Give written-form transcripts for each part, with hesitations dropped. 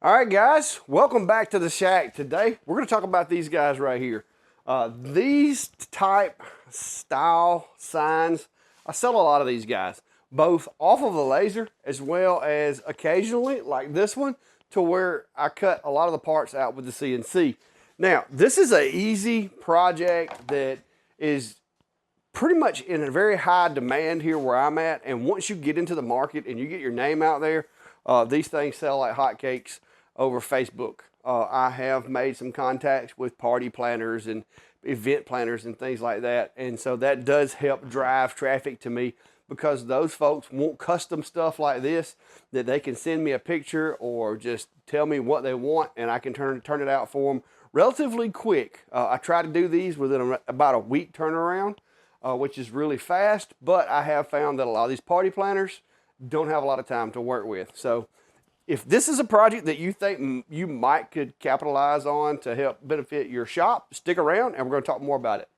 All right, guys, welcome back to the shack. Today, we're going to talk about these guys right here. These type style signs, I sell a lot of these guys, both off of the laser as well as occasionally, like this one, to where I cut a lot of the parts out with the CNC. Now, this is an easy project that is pretty much in a very high demand here where I'm at. And once you get into the market and you get your name out there, these things sell like hotcakes over Facebook. I have made some contacts with party planners and event planners and things like that. And so that does help drive traffic to me because those folks want custom stuff like this that they can send me a picture or just tell me what they want and I can turn it out for them relatively quick. I try to do these within about a week turnaround, which is really fast, but I have found that a lot of these party planners don't have a lot of time to work with. So if this is a project that you think you might could capitalize on to help benefit your shop, stick around and we're going to talk more about it.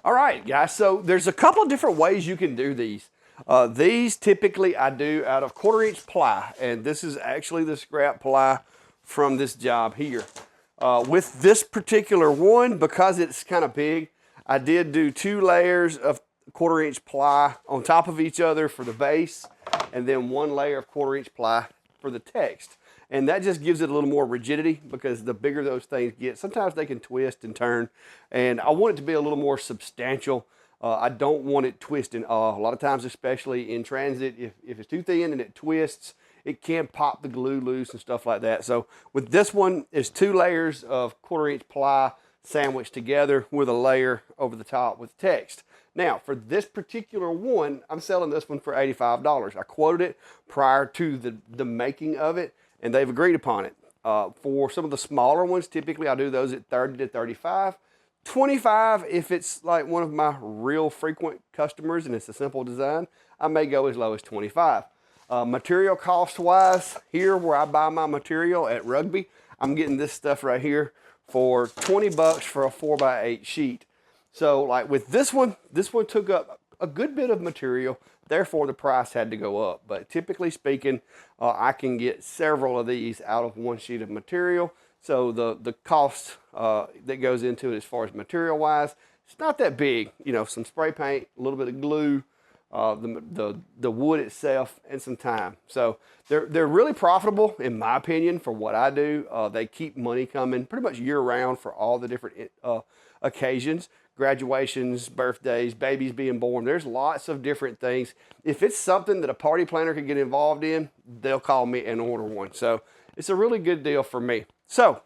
All right, guys, so there's a couple of different ways you can do these. These typically I do out of 1/4-inch ply, and this is actually the scrap ply from this job here. With this particular one, because it's kind of big, I did do 2 layers of 1/4-inch ply on top of each other for the base, and then 1 layer of 1/4-inch ply for the text. And that just gives it a little more rigidity because the bigger those things get, sometimes they can twist and turn. And I want it to be a little more substantial. I don't want it twisting. A lot of times, especially in transit, if it's too thin and it twists, it can pop the glue loose and stuff like that. So with this one, it's 2 layers of 1/4-inch ply sandwiched together with a layer over the top with text. Now, for this particular one, I'm selling this one for $85. I quoted it prior to the making of it, and they've agreed upon it. For some of the smaller ones, typically I do those at 30 to 35. 25 if it's like one of my real frequent customers and it's a simple design, I may go as low as 25. Material cost wise, here where I buy my material at Rugby, I'm getting this stuff right here for 20 bucks for a 4x8 sheet. So like with this one took up a good bit of material, therefore the price had to go up. But typically speaking, I can get several of these out of 1 sheet of material. So the cost that goes into it as far as material wise, it's not that big. You know, some spray paint, a little bit of glue, the wood itself, and some time. So they're really profitable in my opinion for what I do. They keep money coming pretty much year round for all the different occasions, graduations, birthdays, babies being born. There's lots of different things. If it's something that a party planner can get involved in, they'll call me and order one. So it's a really good deal for me. So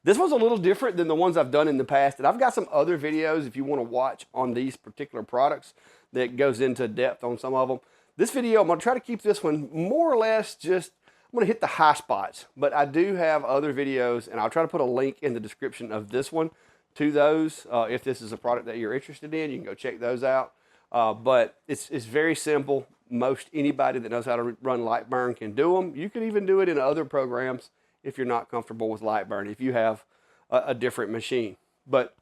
this one's a little different than the ones I've done in the past, and I've got some other videos if you want to watch on these particular products that goes into depth on some of them. This video, I'm going to try to keep this one more or less just, I'm going to hit the high spots, but I do have other videos, and I'll try to put a link in the description of this one to those. If this is a product that you're interested in, you can go check those out. But it's very simple. Most anybody that knows how to run LightBurn can do them. You can even do it in other programs if you're not comfortable with LightBurn, if you have a different machine. But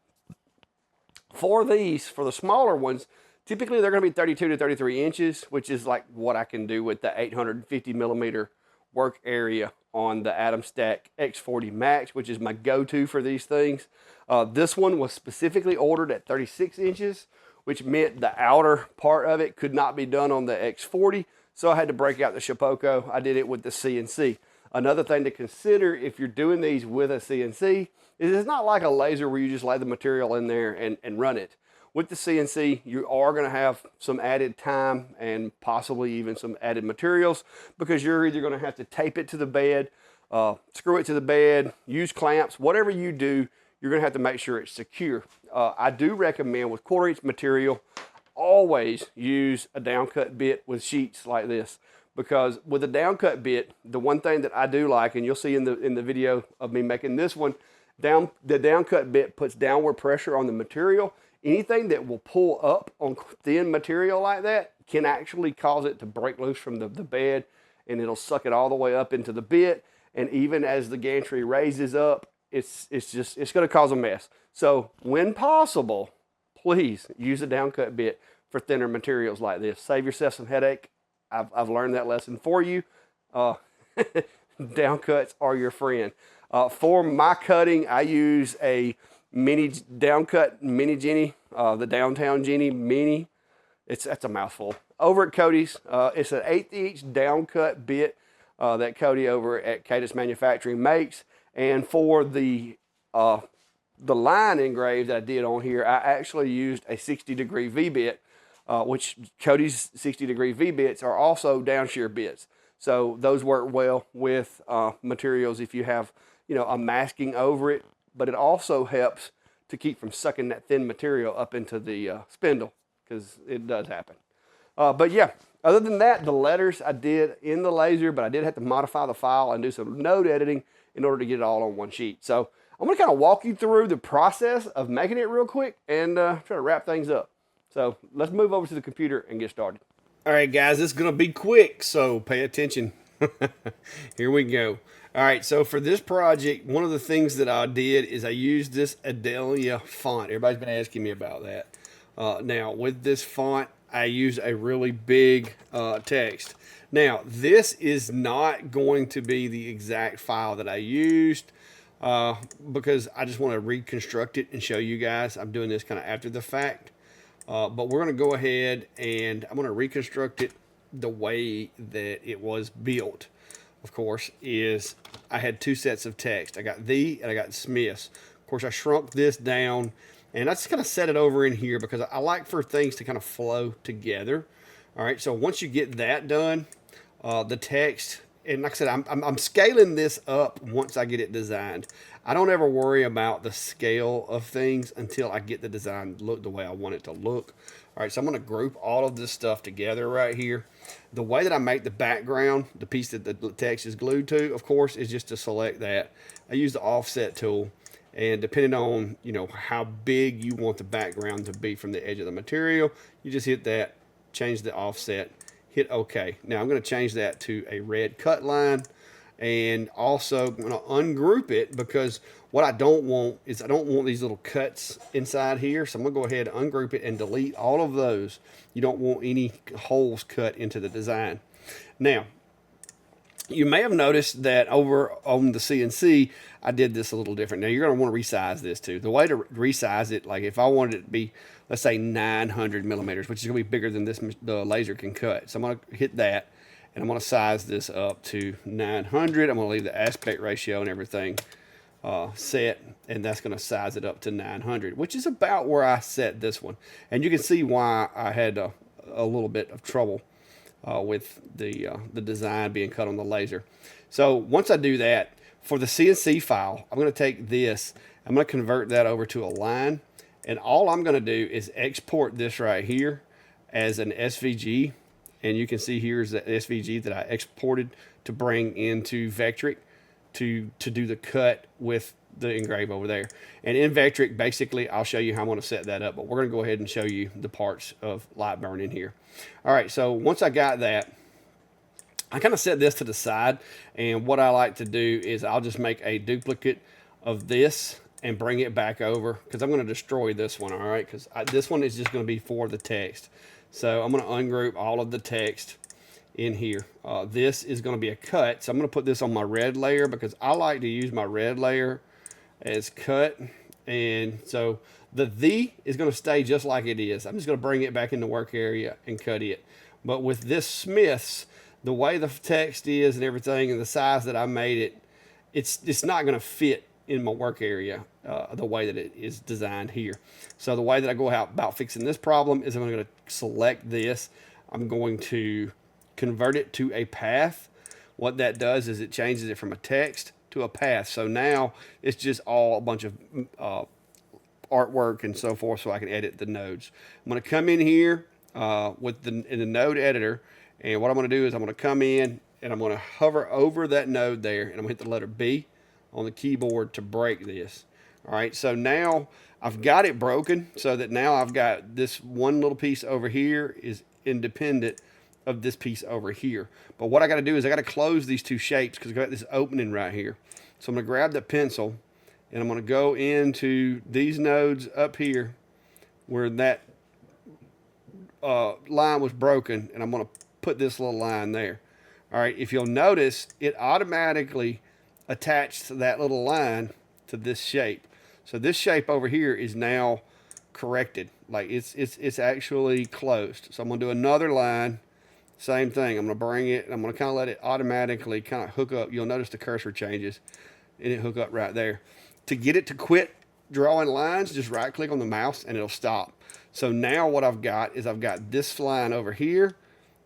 for these, for the smaller ones, typically they're going to be 32 to 33 inches, which is like what I can do with the 850 millimeter work area on the Atom Stack X40 Max, which is my go-to for these things. This one was specifically ordered at 36 inches, which meant the outer part of it could not be done on the X40, so I had to break out the Shapeoko. I did it with the CNC. Another thing to consider if you're doing these with a CNC is it's not like a laser where you just lay the material in there and run it. With the CNC, you are going to have some added time and possibly even some added materials because you're either going to have to tape it to the bed, screw it to the bed, use clamps, whatever you do, you're going to have to make sure it's secure. I do recommend with 1/4-inch material, always use a downcut bit with sheets like this. Because with a downcut bit, the one thing that I do like, and you'll see in the video of me making this one, the downcut bit puts downward pressure on the material. Anything that will pull up on thin material like that can actually cause it to break loose from the bed, and it'll suck it all the way up into the bit. And even as the gantry raises up, it's going to cause a mess. So when possible, please use a downcut bit for thinner materials like this. Save yourself some headache. I've learned that lesson for you. Downcuts are your friend. For my cutting, I use a mini downcut mini Jenny, the Downtown Jenny Mini. That's a mouthful. Over at Cody's, it's an 1/8 inch downcut bit that Cody over at Cadence Manufacturing makes. And for the line engrave that I did on here, I actually used a 60-degree V-bit, which Cody's 60-degree V-bits are also downshear bits. So those work well with materials if you have, a masking over it, but it also helps to keep from sucking that thin material up into the spindle, because it does happen. But yeah, other than that, the letters I did in the laser, but I did have to modify the file and do some node editing in order to get it all on one sheet. So I'm going to kind of walk you through the process of making it real quick and try to wrap things up. So let's move over to the computer and get started. All right, guys, this is going to be quick, so pay attention. Here we go. All right, so for this project, one of the things that I did is I used this Adelia font. Everybody's been asking me about that. Now, with this font, I use a really big text. Now, this is not going to be the exact file that I used because I just want to reconstruct it and show you guys. I'm doing this kind of after the fact. But we're going to go ahead and I'm going to reconstruct it the way that it was built. Of course, is I had two sets of text. I got thee and I got Smith's. Of course, I shrunk this down and I just kind of set it over in here because I like for things to kind of flow together. All right, so once you get that done, the text, and like I said, I'm scaling this up once I get it designed. I don't ever worry about the scale of things until I get the design look the way I want it to look. All right, so I'm going to group all of this stuff together right here. The way that I make the background, the piece that the text is glued to, of course, is just to select that. I use the offset tool, and depending on how big you want the background to be from the edge of the material, you just hit that, change the offset, hit OK. Now I'm going to change that to a red cut line. And also I'm going to ungroup it because what I don't want is I don't want these little cuts inside here. So I'm going to go ahead and ungroup it and delete all of those. You don't want any holes cut into the design. Now, you may have noticed that over on the CNC, I did this a little different. Now, you're going to want to resize this too. The way to resize it, like if I wanted it to be, let's say 900 millimeters, which is going to be bigger than the laser can cut. So I'm going to hit that. And I'm going to size this up to 900. I'm going to leave the aspect ratio and everything set. And that's going to size it up to 900, which is about where I set this one. And you can see why I had a little bit of trouble with the design being cut on the laser. So once I do that, for the CNC file, I'm going to take this. I'm going to convert that over to a line. And all I'm going to do is export this right here as an SVG. And you can see here's the SVG that I exported to bring into Vectric to do the cut with the engrave over there. And in Vectric, basically, I'll show you how I'm going to set that up. But we're going to go ahead and show you the parts of LightBurn in here. All right, so once I got that, I kind of set this to the side. And what I like to do is I'll just make a duplicate of this and bring it back over because I'm going to destroy this one, all right? Because this one is just going to be for the text. So I'm going to ungroup all of the text in here. This is going to be a cut. So I'm going to put this on my red layer because I like to use my red layer as cut. And so the is going to stay just like it is. I'm just going to bring it back in the work area and cut it. But with this Smith's, the way the text is and everything and the size that I made it, it's not going to fit in my work area the way that it is designed here. So the way that I go about fixing this problem is I'm going to select this. I'm going to convert it to a path. What that does is it changes it from a text to a path. So now it's just all a bunch of artwork and so forth so I can edit the nodes. I'm going to come in here in the node editor, and what I'm going to do is I'm going to come in and I'm going to hover over that node there, and I'm going to hit the letter B on the keyboard to break this. All right, so now I've got it broken so that now I've got this one little piece over here is independent of this piece over here. But what I got to do is I got to close these two shapes because I got this opening right here. So I'm going to grab the pencil and I'm going to go into these nodes up here where that line was broken, and I'm going to put this little line there. All right, if you'll notice, it automatically attached that little line to this shape. So this shape over here is now corrected. Like it's actually closed. So I'm going to do another line. Same thing. I'm going to bring it, and I'm going to kind of let it automatically kind of hook up. You'll notice the cursor changes, and it hook up right there. To get it to quit drawing lines, just right click on the mouse and it'll stop. So now what I've got is I've got this line over here,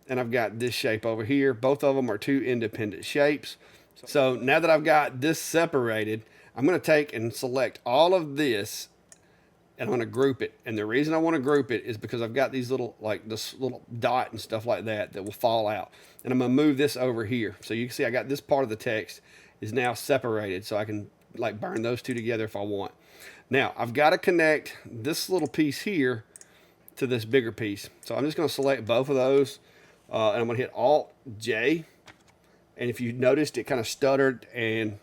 and I've got this shape over here. Both of them are two independent shapes. So now that I've got this separated, I'm going to take and select all of this, and I'm going to group it. And the reason I want to group it is because I've got these little, like this little dot and stuff like that will fall out. And I'm going to move this over here. So you can see I got this part of the text is now separated, so I can like burn those two together if I want. Now I've got to connect this little piece here to this bigger piece. So I'm just going to select both of those, and I'm going to hit Alt J. And if you noticed, it kind of stuttered and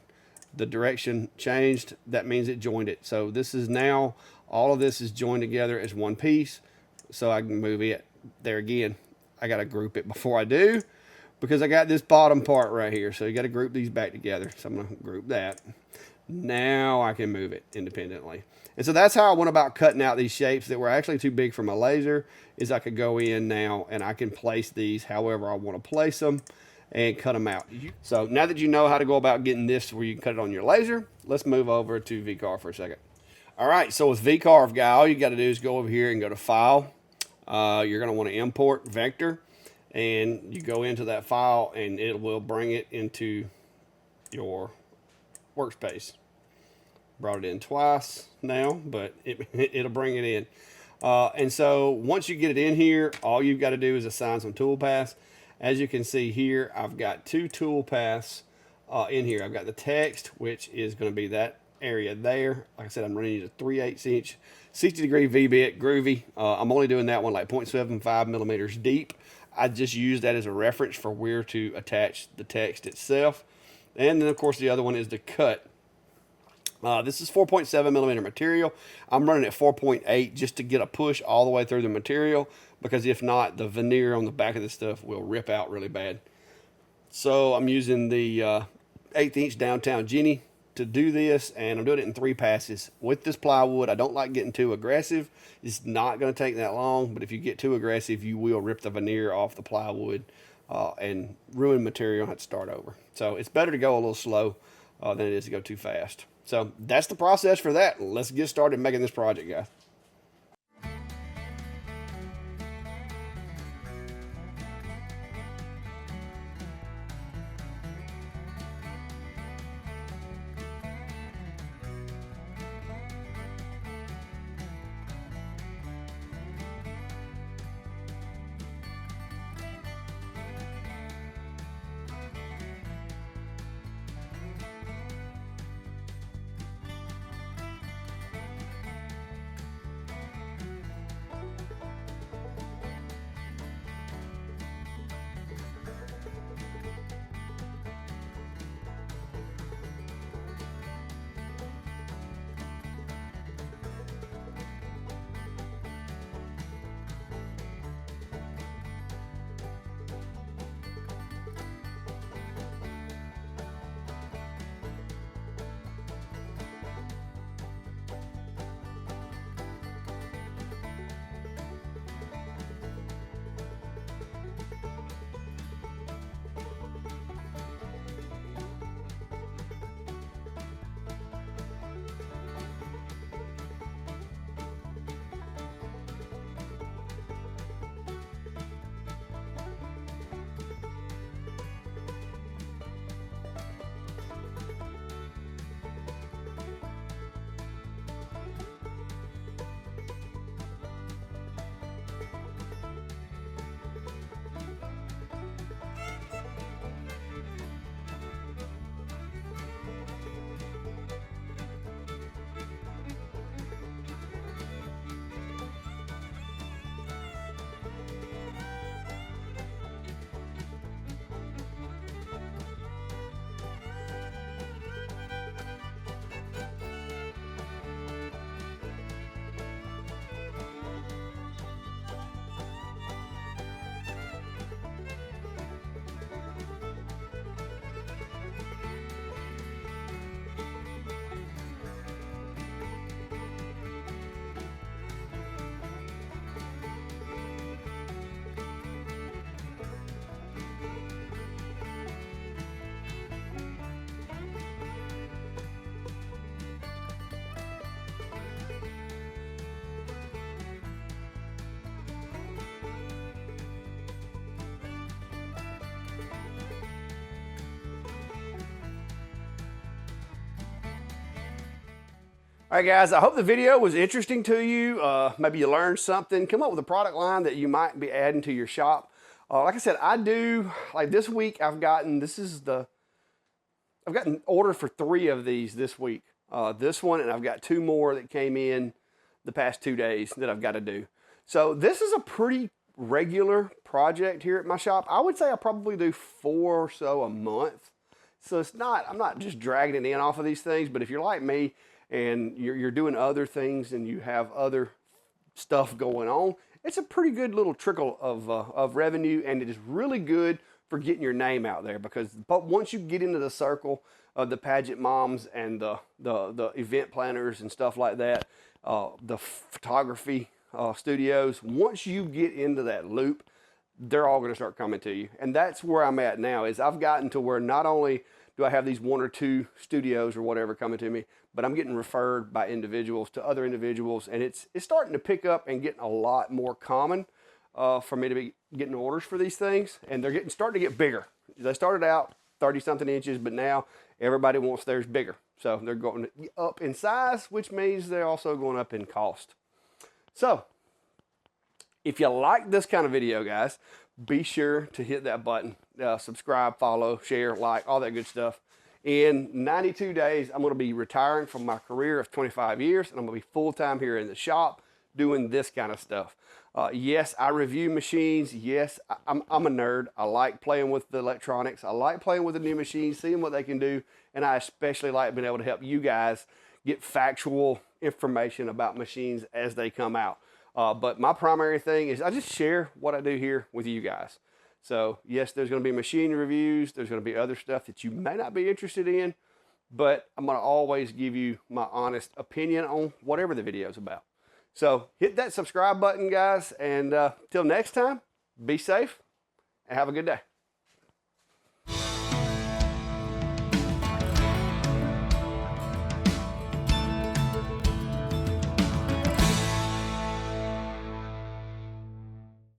the direction changed. That means it joined it. So this is now, all of this is joined together as one piece. So I can move it there again. I got to group it before I do, because I got this bottom part right here. So you got to group these back together. So I'm going to group that. Now I can move it independently. And so that's how I went about cutting out these shapes that were actually too big for my laser, is I could go in now and I can place these however I want to place them and cut them out. So now that you know how to go about getting this where you can cut it on your laser, let's move over to VCarve for a second. All right, so with VCarve, guy, all you got to do is go over here and go to File. You're going to want to import vector, and you go into that file and it will bring it into your workspace. Brought it in twice now, but it'll bring it in. And so once you get it in here, all you've got to do is assign some tool paths. As you can see here, I've got two tool paths in here. I've got the text, which is going to be that area there. Like I said, I'm running a 3/8 inch 60-degree V-bit groovy. I'm only doing that one like 0.75 millimeters deep. I just use that as a reference for where to attach the text itself. And then of course the other one is the cut. This is 4.7 millimeter material. I'm running at 4.8 just to get a push all the way through the material, because if not, the veneer on the back of this stuff will rip out really bad. So I'm using the 1/8 inch downtown Jenny to do this, and I'm doing it in 3 passes. With this plywood, I don't like getting too aggressive. It's not going to take that long, but if you get too aggressive, you will rip the veneer off the plywood and ruin material and have to start over. So it's better to go a little slow than it is to go too fast. So that's the process for that. Let's get started making this project, guys. All right, guys, I hope the video was interesting to you. Maybe you learned something. Come up with a product line that you might be adding to your shop. Like I said, I do, like this week I've gotten, I've gotten order for 3 of these this week. This one, and I've got 2 more that came in the past 2 days that I've got to do. So this is a pretty regular project here at my shop. I would say I probably do 4 or so a month. So it's not, I'm not just dragging it in off of these things, but if you're like me and you're doing other things and you have other stuff going on, it's a pretty good little trickle of revenue, and it is really good for getting your name out there, because once you get into the circle of the pageant moms and the event planners and stuff like that, the photography studios, once you get into that loop, they're all going to start coming to you. And that's where I'm at now, is I've gotten to where not only do I have these 1 or 2 studios or whatever coming to me, but I'm getting referred by individuals to other individuals, and it's starting to pick up and getting a lot more common for me to be getting orders for these things, and they're starting to get bigger. They started out 30-something inches, but now everybody wants theirs bigger. So they're going up in size, which means they're also going up in cost. So if you like this kind of video, guys, be sure to hit that button. Subscribe, follow, share, like, all that good stuff. In 92 days, I'm going to be retiring from my career of 25 years, and I'm going to be full-time here in the shop doing this kind of stuff. Yes, I review machines. Yes, I'm a nerd. I like playing with the electronics. I like playing with the new machines, seeing what they can do, and I especially like being able to help you guys get factual information about machines as they come out. But my primary thing is I just share what I do here with you guys. So yes, there's going to be machine reviews. There's going to be other stuff that you may not be interested in, but I'm going to always give you my honest opinion on whatever the video is about. So hit that subscribe button, guys, and till next time, be safe and have a good day.